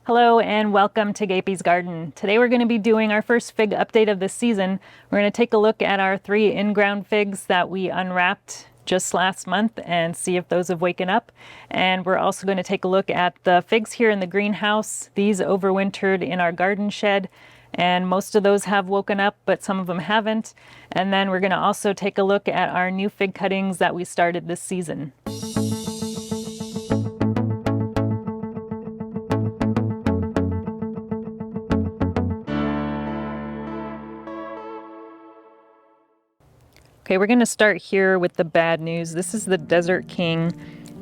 Hello and welcome to Gapeys Garden. Today we're going to be doing our first fig update of the season. We're going to take a look at our 3 in-ground figs that we unwrapped just last month and see if those have waken up. And we're also going to take a look at the figs here in the greenhouse. These overwintered in our garden shed, and most of those have woken up, but some of them haven't. And then we're going to also take a look at our new fig cuttings that we started this season. Okay, we're going to start here with the bad news. This is the Desert King,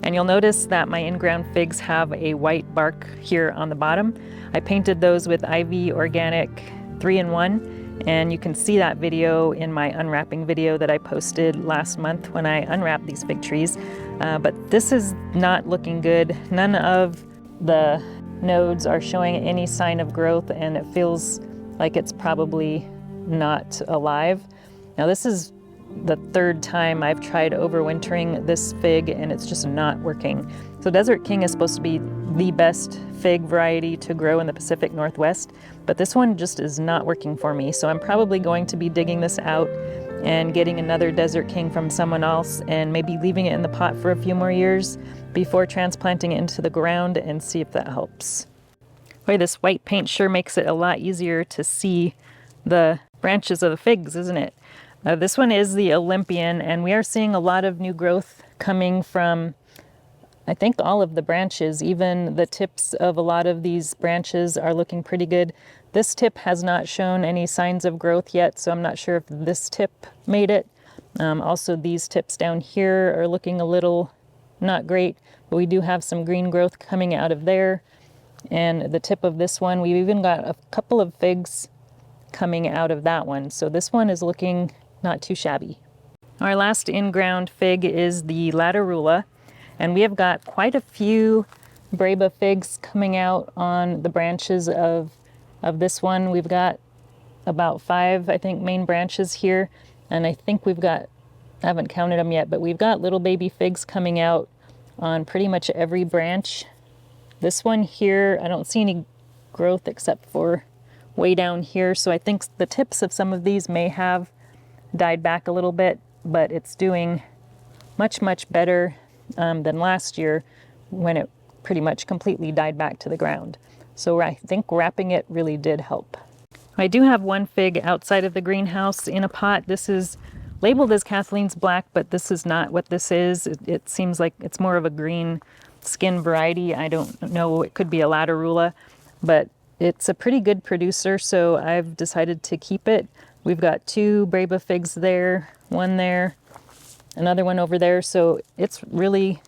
and you'll notice that my in-ground figs have a white bark here on the bottom. I painted those with Ivy Organic 3-in-1, and you can see that video in my unwrapping video that I posted last month when I unwrapped these fig trees. But this is not looking good. None of the nodes are showing any sign of growth, and it feels like it's probably not alive. Now this is the 3rd time I've tried overwintering this fig and it's just not working. So Desert King is supposed to be the best fig variety to grow in the Pacific Northwest, but this one just is not working for me. So I'm probably going to be digging this out and getting another Desert King from someone else and maybe leaving it in the pot for a few more years before transplanting it into the ground and see if that helps. Boy, this white paint sure makes it a lot easier to see the branches of the figs, isn't it? This one is the Olympian, and we are seeing a lot of new growth coming from, I think, all of the branches. Even the tips of a lot of these branches are looking pretty good. This tip has not shown any signs of growth yet, so I'm not sure if this tip made it. Also, these tips down here are looking a little not great, but we do have some green growth coming out of there. And the tip of this one, we've even got a couple of figs coming out of that one. So this one is looking not too shabby. Our last in-ground fig is the Latarula, and we have got quite a few Braba figs coming out on the branches of this one. We've got about 5, I think, main branches here, and I think we've got, I haven't counted them yet, but we've got little baby figs coming out on pretty much every branch. This one here, I don't see any growth except for way down here, so I think the tips of some of these may have died back a little bit, but it's doing much better than last year when it pretty much completely died back to the ground. So I think wrapping it really did help. I do have one fig outside of the greenhouse in a pot. This is labeled as Kathleen's Black, but this is not what this is. It seems like it's more of a green skin variety. I don't know, it could be a Latarula, but it's a pretty good producer, so I've decided to keep it. We've got 2 Braba figs there, one there, another one over there, so it's really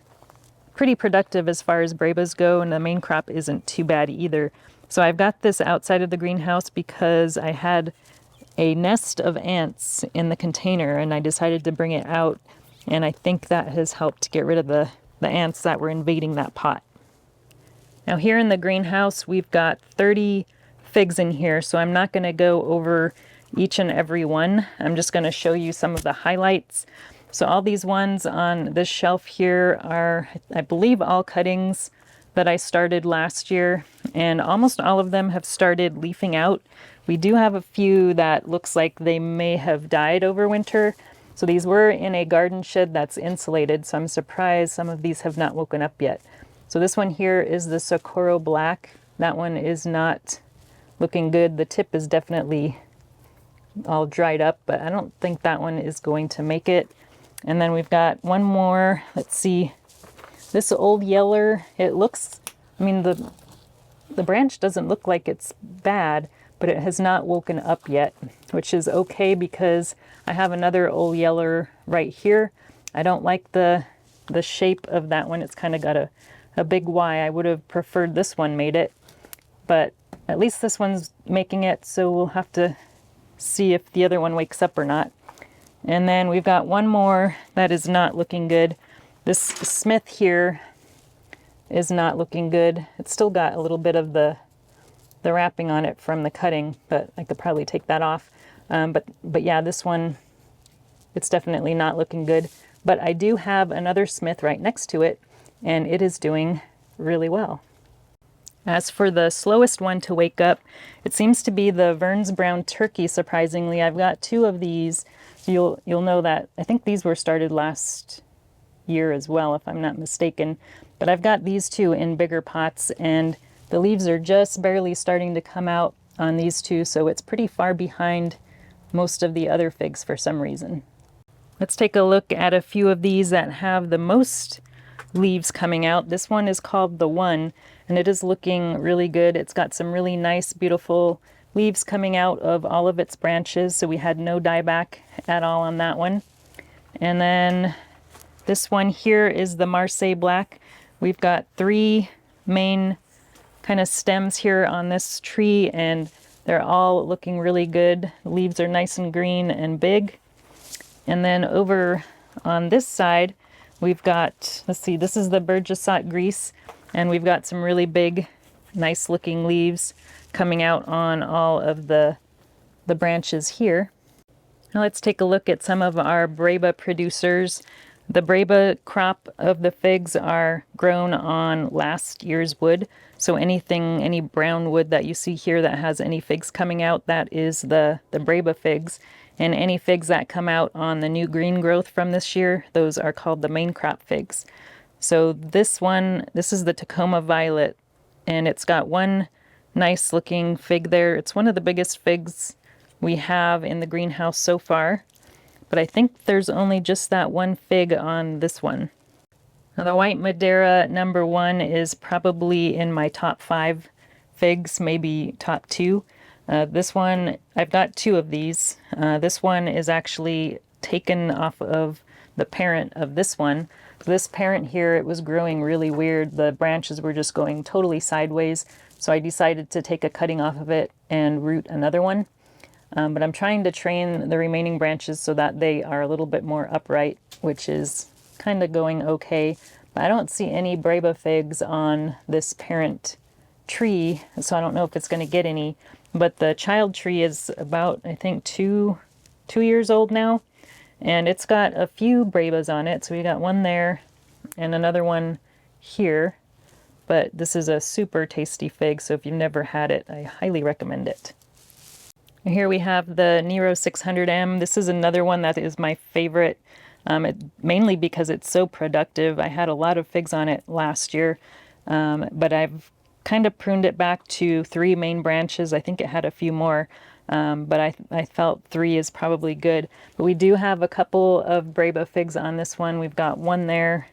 pretty productive as far as Brabas go, and the main crop isn't too bad either. So I've got this outside of the greenhouse because I had a nest of ants in the container and I decided to bring it out, and I think that has helped get rid of the ants that were invading that pot. Now here in the greenhouse we've got 30 figs in here, so I'm not going to go over each and every one. I'm just going to show you some of the highlights. So all these ones on this shelf here are, I believe, all cuttings that I started last year, and almost all of them have started leafing out. We do have a few that looks like they may have died over winter. So these were in a garden shed that's insulated, so I'm surprised some of these have not woken up yet. So this one here is the Socorro Black. That one is not looking good. The tip is definitely all dried up, but I don't think that one is going to make it. And then we've got one more. Let's see. This Old Yeller, it looks, I mean, the branch doesn't look like it's bad, but it has not woken up yet, which is okay because I have another Old Yeller right here. I don't like the shape of that one. It's kind of got a big Y. I would have preferred this one made it, but at least this one's making it, so we'll have to see if the other one wakes up or not. And then we've got one more that is not looking good. This Smith here is not looking good. It's still got a little bit of the wrapping on it from the cutting, but I could probably take that off. But yeah, this one, it's definitely not looking good. But I do have another Smith right next to it, and it is doing really well. As for the slowest one to wake up, it seems to be the Vern's brown turkey, surprisingly. I've got 2 of these. You'll know that. I think these were started last year as well, if I'm not mistaken. But I've got these 2 in bigger pots, and the leaves are just barely starting to come out on these 2, so it's pretty far behind most of the other figs for some reason. Let's take a look at a few of these that have the most leaves coming out. This one is called the One, and it is looking really good. It's got some really nice, beautiful leaves coming out of all of its branches, so we had no dieback at all on that one. And then this one here is the Marseille Black. We've got 3 main kind of stems here on this tree, and they're all looking really good. The leaves are nice and green and big. And then over on this side, we've got, let's see, this is the Burgessot Grease, and we've got some really big, nice looking leaves coming out on all of the branches here. Now let's take a look at some of our Breba producers. The Breba crop of the figs are grown on last year's wood. So any brown wood that you see here that has any figs coming out, that is the Breba figs. And any figs that come out on the new green growth from this year, those are called the main crop figs. So this is the Tacoma Violet, and it's got one nice looking fig there. It's one of the biggest figs we have in the greenhouse so far, but I think there's only just that one fig on this one. Now the White Madeira #1 is probably in my top 5 figs, maybe top 2. This one, I've got 2 of these. This one is actually taken off of the parent of this one. This parent here, it was growing really weird. The branches were just going totally sideways. So I decided to take a cutting off of it and root another one. But I'm trying to train the remaining branches so that they are a little bit more upright, which is kind of going okay. But I don't see any Breba figs on this parent tree, so I don't know if it's going to get any. But the child tree is about, I think, two years old now. And it's got a few Brebas on it. So we got one there and another one here. But this is a super tasty fig, so if you've never had it, I highly recommend it. And here we have the Nero 600M. This is another one that is my favorite, mainly because it's so productive. I had a lot of figs on it last year, but I've kind of pruned it back to 3 main branches. I think it had a few more, but I felt 3 is probably good. But we do have a couple of Breba figs on this one. We've got one there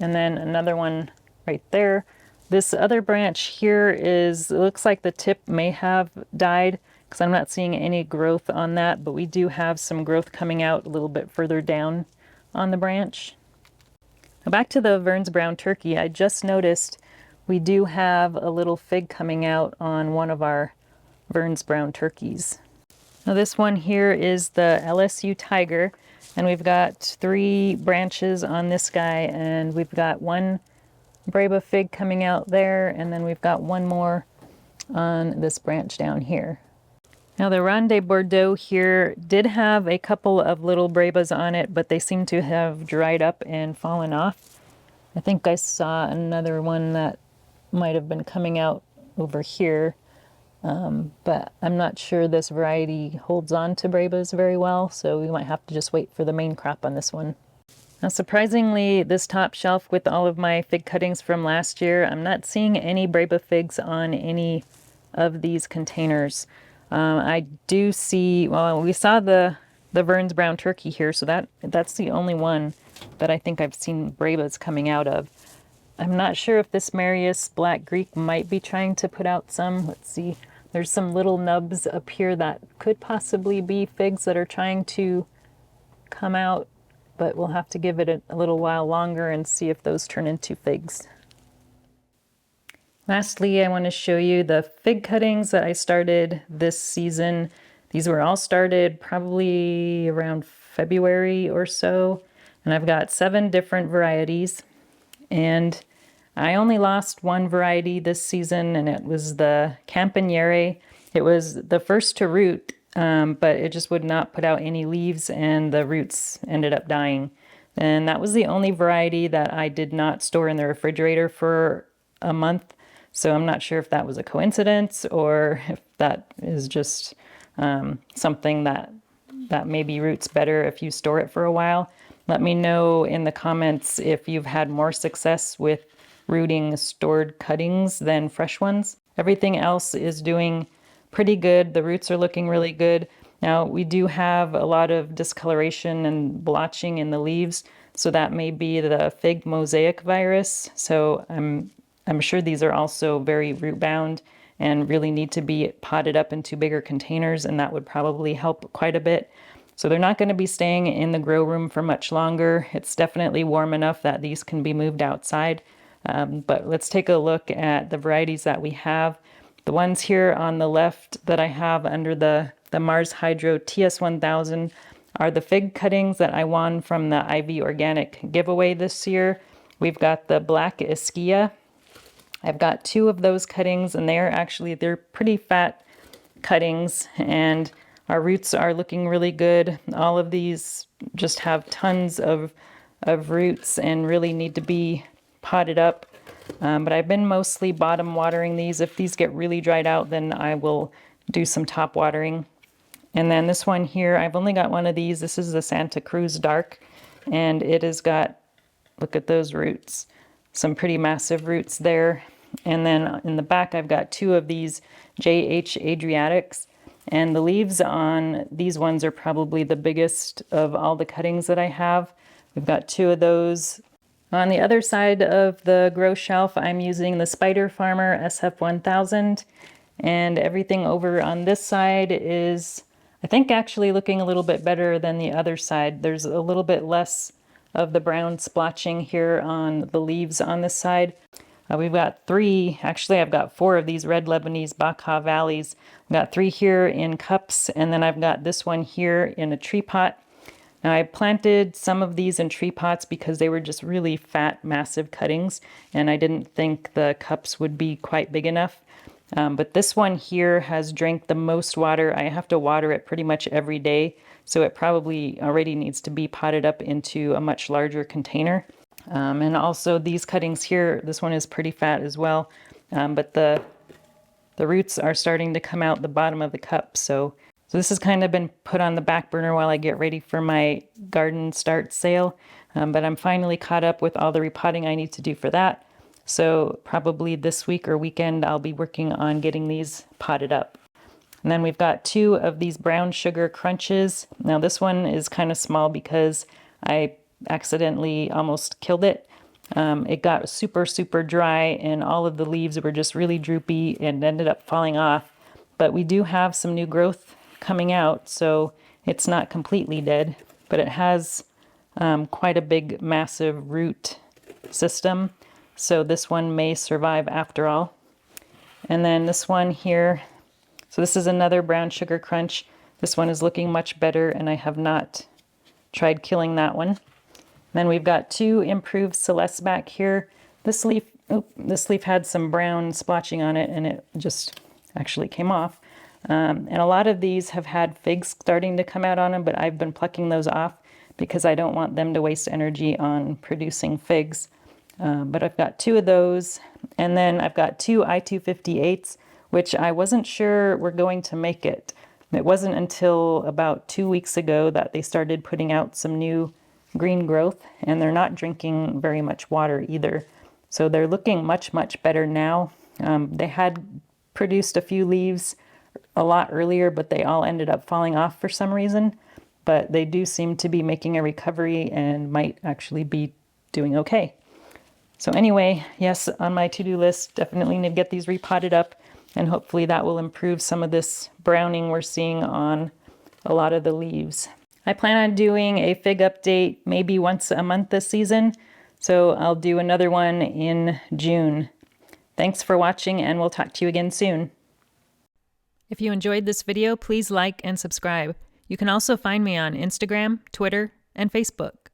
and then another one right there. This other branch here it looks like the tip may have died because I'm not seeing any growth on that, but we do have some growth coming out a little bit further down on the branch. Now back to the Vern's brown turkey, I just noticed we do have a little fig coming out on one of our Vern's brown turkeys. Now this one here is the LSU Tiger, and we've got 3 branches on this guy, and we've got one Breba fig coming out there, and then we've got one more on this branch down here. Now the Ronde Bordeaux here did have a couple of little Brebas on it, but they seem to have dried up and fallen off. I think I saw another one that might have been coming out over here, but I'm not sure this variety holds on to Brebas very well, so we might have to just wait for the main crop on this one. Now surprisingly, this top shelf with all of my fig cuttings from last year, I'm not seeing any Breba figs on any of these containers. I do see, well, we saw the Vern's brown turkey here, so that's the only one that I think I've seen Brebas coming out of. I'm not sure if this Marius Black Greek might be trying to put out some. Let's see. There's some little nubs up here that could possibly be figs that are trying to come out, but we'll have to give it a little while longer and see if those turn into figs. Lastly, I want to show you the fig cuttings that I started this season. These were all started probably around February or so, and I've got 7 different varieties. And I only lost one variety this season, and it was the Campaniere. It was the first to root, but it just would not put out any leaves, and the roots ended up dying. And that was the only variety that I did not store in the refrigerator for a month. So I'm not sure if that was a coincidence or if that is just something that maybe roots better if you store it for a while. Let me know in the comments if you've had more success with rooting stored cuttings than fresh ones. Everything else is doing pretty good. The roots are looking really good. Now we do have a lot of discoloration and blotching in the leaves, so that may be the fig mosaic virus. So I'm sure these are also very root bound and really need to be potted up into bigger containers, and that would probably help quite a bit. So they're not going to be staying in the grow room for much longer. It's definitely warm enough that these can be moved outside. But let's take a look at the varieties that we have. The ones here on the left that I have under the Mars Hydro TS1000 are the fig cuttings that I won from the IV Organic giveaway this year. We've got the Black Ischia. I've got 2 of those cuttings, and they're pretty fat cuttings, and our roots are looking really good. All of these just have tons of roots and really need to be potted up. But I've been mostly bottom watering these. If these get really dried out, then I will do some top watering. And then this one here, I've only got one of these. This is the Santa Cruz Dark, and it has got, look at those roots, some pretty massive roots there. And then in the back, I've got 2 of these JH Adriatics, and the leaves on these ones are probably the biggest of all the cuttings that I have. We've got 2 of those. On the other side of the grow shelf, I'm using the Spider Farmer SF1000, and everything over on this side is, I think, actually looking a little bit better than the other side. There's a little bit less of the brown splotching here on the leaves on this side. We've got 3, actually I've got 4 of these red Lebanese Baca Valleys. I've got 3 here in cups, and then I've got this one here in a tree pot. Now I planted some of these in tree pots because they were just really fat, massive cuttings, and I didn't think the cups would be quite big enough. But this one here has drank the most water. I have to water it pretty much every day, so it probably already needs to be potted up into a much larger container. And also these cuttings here, this one is pretty fat as well, but the roots are starting to come out the bottom of the cup. So this has kind of been put on the back burner while I get ready for my garden start sale, but I'm finally caught up with all the repotting I need to do for that. So probably this week or weekend, I'll be working on getting these potted up. And then we've got 2 of these brown sugar crunches. Now this one is kind of small because I accidentally almost killed it. It got super, super dry, and all of the leaves were just really droopy and ended up falling off. But we do have some new growth coming out, so it's not completely dead, but it has quite a big, massive root system. So this one may survive after all. And then this one here, so this is another brown sugar crunch. This one is looking much better, and I have not tried killing that one. Then we've got 2 improved Celeste back here. This leaf had some brown splotching on it, and it just actually came off. And a lot of these have had figs starting to come out on them, but I've been plucking those off because I don't want them to waste energy on producing figs. But I've got 2 of those, and then I've got 2 I-258s, which I wasn't sure were going to make it. It wasn't until about 2 weeks ago that they started putting out some new green growth, and they're not drinking very much water either. So they're looking much, much better now. They had produced a few leaves a lot earlier, but they all ended up falling off for some reason. But they do seem to be making a recovery and might actually be doing okay. So anyway, yes, on my to-do list, definitely need to get these repotted up, and hopefully that will improve some of this browning we're seeing on a lot of the leaves. I plan on doing a fig update maybe once a month this season, so I'll do another one in June. Thanks for watching, and we'll talk to you again soon. If you enjoyed this video, please like and subscribe. You can also find me on Instagram, Twitter, and Facebook.